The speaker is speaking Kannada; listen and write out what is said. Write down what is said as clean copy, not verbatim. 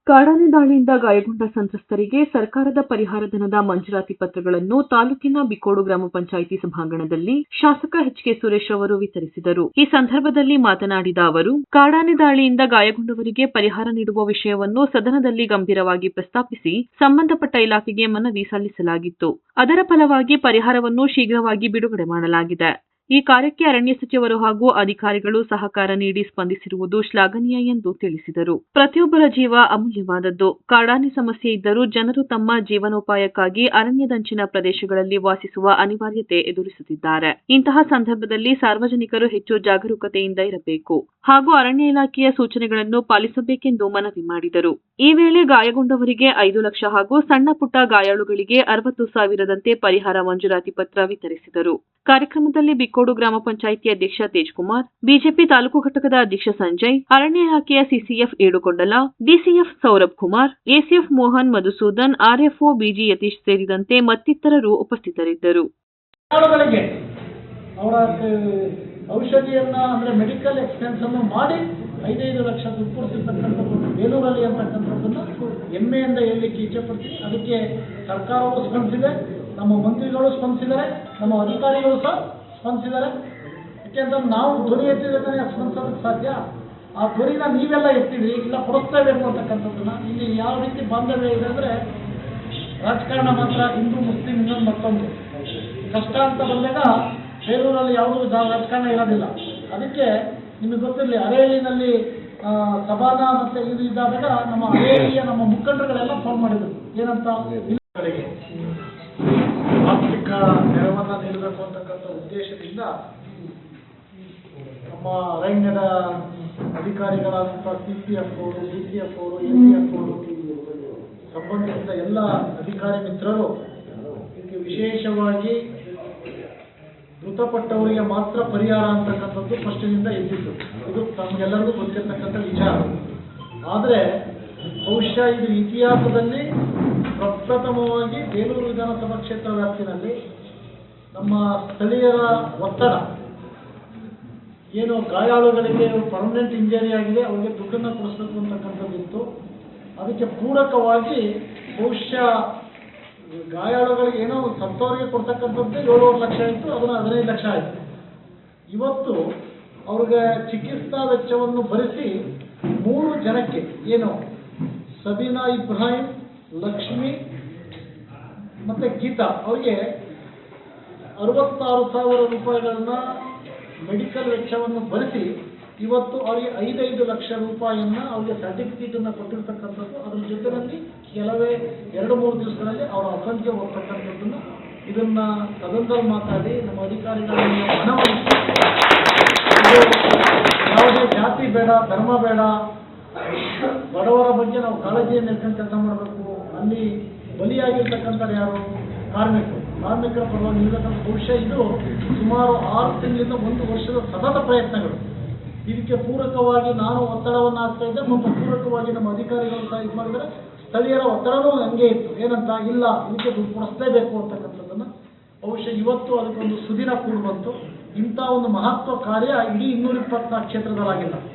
ಕಾಡಾನೆ ದಾಳಿಯಿಂದ ಗಾಯಗೊಂಡ ಸಂತ್ರಸ್ತರಿಗೆ ಸರ್ಕಾರದ ಪರಿಹಾರಧನದ ಮಂಜೂರಾತಿ ಪತ್ರಗಳನ್ನು ತಾಲೂಕಿನ ಬಿಕ್ಕೋಡು ಗ್ರಾಮ ಪಂಚಾಯಿತಿ ಸಭಾಂಗಣದಲ್ಲಿ ಶಾಸಕ ಎಚ್.ಕೆ. ಸುರೇಶ್ ಅವರು ವಿತರಿಸಿದರು. ಈ ಸಂದರ್ಭದಲ್ಲಿ ಮಾತನಾಡಿದ ಅವರು, ಕಾಡಾನೆ ದಾಳಿಯಿಂದ ಗಾಯಗೊಂಡವರಿಗೆ ಪರಿಹಾರ ನೀಡುವ ವಿಷಯವನ್ನು ಸದನದಲ್ಲಿ ಗಂಭೀರವಾಗಿ ಪ್ರಸ್ತಾಪಿಸಿ ಸಂಬಂಧಪಟ್ಟ ಇಲಾಖೆಗೆ ಮನವಿ ಸಲ್ಲಿಸಲಾಗಿತ್ತು. ಅದರ ಫಲವಾಗಿ ಪರಿಹಾರವನ್ನು ಶೀಘ್ರವಾಗಿ ಬಿಡುಗಡೆ ಮಾಡಲಾಗಿದೆ. ಈ ಕಾರ್ಯಕ್ಕೆ ಅರಣ್ಯ ಸಚಿವರು ಹಾಗೂ ಅಧಿಕಾರಿಗಳು ಸಹಕಾರ ನೀಡಿ ಸ್ಪಂದಿಸಿರುವುದು ಶ್ಲಾಘನೀಯ ಎಂದು ತಿಳಿಸಿದರು. ಪ್ರತಿಯೊಬ್ಬರ ಜೀವ ಅಮೂಲ್ಯವಾದದ್ದು. ಕಾಡಾನೆ ಸಮಸ್ಯೆ ಇದ್ದರೂ ಜನರು ತಮ್ಮ ಜೀವನೋಪಾಯಕ್ಕಾಗಿ ಅರಣ್ಯದಂಚಿನ ಪ್ರದೇಶಗಳಲ್ಲಿ ವಾಸಿಸುವ ಅನಿವಾರ್ಯತೆ ಎದುರಿಸುತ್ತಿದ್ದಾರೆ. ಇಂತಹ ಸಂದರ್ಭದಲ್ಲಿ ಸಾರ್ವಜನಿಕರು ಹೆಚ್ಚು ಜಾಗರೂಕತೆಯಿಂದ ಇರಬೇಕು ಹಾಗೂ ಅರಣ್ಯ ಇಲಾಖೆಯ ಸೂಚನೆಗಳನ್ನು ಪಾಲಿಸಬೇಕೆಂದು ಮನವಿ ಮಾಡಿದರು. ಈ ವೇಳೆ ಗಾಯಗೊಂಡವರಿಗೆ 5 ಲಕ್ಷ ಹಾಗೂ ಸಣ್ಣ ಪುಟ್ಟ ಗಾಯಾಳುಗಳಿಗೆ 60,000ದಂತೆ ಪರಿಹಾರ ಮಂಜೂರಾತಿ ಪತ್ರ ವಿತರಿಸಿದರು. ಕಾರ್ಯಕ್ರಮದಲ್ಲಿ ಬಿಕ್ಕೋಡು ಗ್ರಾಮ ಪಂಚಾಯಿತಿ ಅಧ್ಯಕ್ಷ ತೇಜ್ಕುಮಾರ್, ಬಿಜೆಪಿ ತಾಲೂಕು ಘಟಕದ ಅಧ್ಯಕ್ಷ ಸಂಜಯ್, ಅರಣ್ಯ ಇಲಾಖೆಯ CCF Edukondala, DCF Saurabh Kumar, ACF Mohan Madhusudan, RFO B G Yatish ಸೇರಿದಂತೆ ಮತ್ತಿತರರು ಉಪಸ್ಥಿತರಿದ್ದರು. ಔಷಧಿಯನ್ನ ಅಂದ್ರೆ ಮೆಡಿಕಲ್ ಎಕ್ಸ್ಪೆನ್ಸ್ ಅನ್ನು ಮಾಡಿ 5 ಲಕ್ಷ ದುಡ್ಡು ಕೊಡ್ತಿರ್ತಕ್ಕಂಥದ್ದು ಬೇಲೂರಲ್ಲಿ ಅಂತಕ್ಕಂಥದ್ದನ್ನ ಹೆಮ್ಮೆಯಿಂದ ಹೇಳಲಿಕ್ಕೆ ಇಚ್ಛೆ ಪಡ್ತೀನಿ. ಅದಕ್ಕೆ ಸರ್ಕಾರವೂ ಸ್ಪಂದಿಸಿದೆ, ನಮ್ಮ ಮಂತ್ರಿಗಳು ಸ್ಪಂದಿಸಿದ್ದಾರೆ, ನಮ್ಮ ಅಧಿಕಾರಿಗಳು ಸಹ ಸ್ಪಂದಿಸಿದ್ದಾರೆ. ಯಾಕೆಂದ್ರೆ ನಾವು ಧ್ವನಿ ಎತ್ತಿದ್ರೆ ಸ್ಪಂದಿಸೋದಕ್ಕೆ ಸಾಧ್ಯ. ಆ ಧ್ವನಿನ ನೀವೆಲ್ಲ ಎತ್ತಿದ್ರಿ, ಇಲ್ಲ ಕೊಡಿಸ್ಲೇಬೇಕು ಅಂತಕ್ಕಂಥದ್ದನ್ನ. ಇಲ್ಲಿ ಯಾವ ರೀತಿ ಬಾಂಧವ್ಯ ಇದೆ ಅಂದ್ರೆ ರಾಜಕಾರಣ ಮಾತ್ರ ಹಿಂದೂ ಮುಸ್ಲಿಂ ಇನ್ನೊಂದು ಮತ್ತೊಂದು ಕಷ್ಟ ಅಂತ ಬಂದಾಗ ಬೇಲೂರಲ್ಲಿ ಯಾವುದೂ ರಾಜಕಾರಣ ಇರೋದಿಲ್ಲ. ಅದಕ್ಕೆ ನಿಮಗೆ ಗೊತ್ತಿರಲಿ, ಅರೇಳಿನಲ್ಲಿ ಸಭಾನ ಮತ್ತೆ ಇದು ಇದ್ದಾದಾಗ ನಮ್ಮ ಅರೇಳಿಯ ನಮ್ಮ ಮುಖಂಡರುಗಳೆಲ್ಲ ಫೋನ್ ಮಾಡಿದ್ರು. ಏನಂತ ಆರ್ಥಿಕ ನೆರವನ್ನ ನೀಡಬೇಕು ಅಂತಕ್ಕಂಥ ಉದ್ದೇಶದಿಂದ ನಮ್ಮ ಅರಣ್ಯದ ಅಧಿಕಾರಿಗಳಾದಂಥ ಸಿಸಿಎಫ್ ಅವರು, ಡಿಸಿಎಫ್ ಅವರು, ಎಸಿಎಫ್ ಅವರು, ಸಂಬಂಧಿಸಿದ ಎಲ್ಲ ಅಧಿಕಾರಿ ಮಿತ್ರರು ಇದಕ್ಕೆ ವಿಶೇಷವಾಗಿ ಮೃತಪಟ್ಟವರಿಗೆ ಮಾತ್ರ ಪರಿಹಾರ ಅಂತಕ್ಕಂಥದ್ದು ಫಸ್ಟಿನಿಂದ ಇದ್ದಿದ್ದು. ಇದು ನಮಗೆಲ್ಲರಿಗೂ ಗೊತ್ತಿರ್ತಕ್ಕಂಥ ವಿಚಾರ. ಆದರೆ ಬಹುಶಃ ಇದು ಇತಿಹಾಸದಲ್ಲಿ ಪ್ರಪ್ರಥಮವಾಗಿ ಬೇಲೂರು ವಿಧಾನಸಭಾ ಕ್ಷೇತ್ರ ವ್ಯಾಪ್ತಿನಲ್ಲಿ ನಮ್ಮ ಸ್ಥಳೀಯರ ಒತ್ತಡ ಏನು ಗಾಯಾಳುಗಳಿಗೆ ಪರ್ಮನೆಂಟ್ ಇಂಜರಿ ಆಗಿದೆ ಅವರಿಗೆ ದುಡ್ಡನ್ನು ಕೊಡಿಸ್ಬೇಕು ಅಂತಕ್ಕಂಥದ್ದಿತ್ತು. ಅದಕ್ಕೆ ಪೂರಕವಾಗಿ ಬಹುಶಃ ಗಾಯಾಳುಗಳಿಗೆ ಏನೋ ಸತ್ತವರಿಗೆ ಕೊಡ್ತಕ್ಕಂಥದ್ದೇ 7.5 ಲಕ್ಷ ಆಯಿತು, ಅದನ್ನು 15 ಲಕ್ಷ ಆಯಿತು. ಇವತ್ತು ಅವ್ರಿಗೆ ಚಿಕಿತ್ಸಾ ವೆಚ್ಚವನ್ನು ಭರಿಸಿ 3 ಜನಕ್ಕೆ ಏನು ಸಬೀನಾ ಇಬ್ರಾಹಿಂ, ಲಕ್ಷ್ಮಿ ಮತ್ತು ಗೀತಾ ಅವರಿಗೆ 66,000 ರೂಪಾಯಿಗಳನ್ನ ಮೆಡಿಕಲ್ ವೆಚ್ಚವನ್ನು ಭರಿಸಿ ಇವತ್ತು ಅವರಿಗೆ 5 ಲಕ್ಷ ರೂಪಾಯಿಯನ್ನ ಅವರಿಗೆ ಸರ್ಟಿಫಿಕೇಟನ್ನು ಕೊಟ್ಟಿರ್ತಕ್ಕಂಥದ್ದು. ಅದರ ಜೊತೆಯಲ್ಲಿ ಕೆಲವೇ 2-3 ದಿವಸಗಳಲ್ಲಿ ಅವರ ಅಕೌಂಟ್ಗೆ ಹೋಗ್ತಕ್ಕಂಥದ್ದನ್ನು ಇದನ್ನ ಸದನದಲ್ಲಿ ಮಾತಾಡಿ ನಮ್ಮ ಅಧಿಕಾರಿಗಳಿಗೆ ಮನವೊಲಿಸಿ, ಯಾವುದೇ ಜಾತಿ ಬೇಡ, ಧರ್ಮ ಬೇಡ, ಬಡವರ ಬಗ್ಗೆ ನಾವು ಕಾಳಜಿಯನ್ನು ಇಟ್ಕೊಂಡು ಕೆಲಸ ಮಾಡಬೇಕು. ಅಲ್ಲಿ ಬಲಿಯಾಗಿರ್ತಕ್ಕಂಥ ಯಾರು ಕಾರ್ಮಿಕರ ಪರವಾಗಿ ನಿಲ್ಲತಕ್ಕಂಥ ಬಹುಶಃ ಇದು ಸುಮಾರು 6 ತಿಂಗಳಿಂದ 1 ವರ್ಷದ ಸತತ ಪ್ರಯತ್ನಗಳು. ಇದಕ್ಕೆ ಪೂರಕವಾಗಿ ನಾನು ಒತ್ತಡವನ್ನು ಹಾಕ್ತಾ ಇದ್ದೆ, ಮತ್ತು ಪೂರಕವಾಗಿ ನಮ್ಮ ಅಧಿಕಾರಿಗಳು ಸಹ ಇದು ಮಾಡಿದರೆ ಸ್ಥಳೀಯರ ಒತ್ತಡವೂ ಹಂಗೆ ಇತ್ತು. ಏನಂತ ಇಲ್ಲ, ಇದಕ್ಕೆ ದುಡ್ಡು ಕೊಡಿಸಲೇಬೇಕು ಅಂತಕ್ಕಂಥದ್ದನ್ನು ಬಹುಶಃ ಇವತ್ತು ಅದಕ್ಕೊಂದು ಸುದಿನ ಕೂಡಿ ಬಂತು. ಇಂಥ ಒಂದು ಮಹತ್ವ ಕಾರ್ಯ ಇಡೀ 224 ಕ್ಷೇತ್ರದಲ್ಲಾಗಿಲ್ಲ.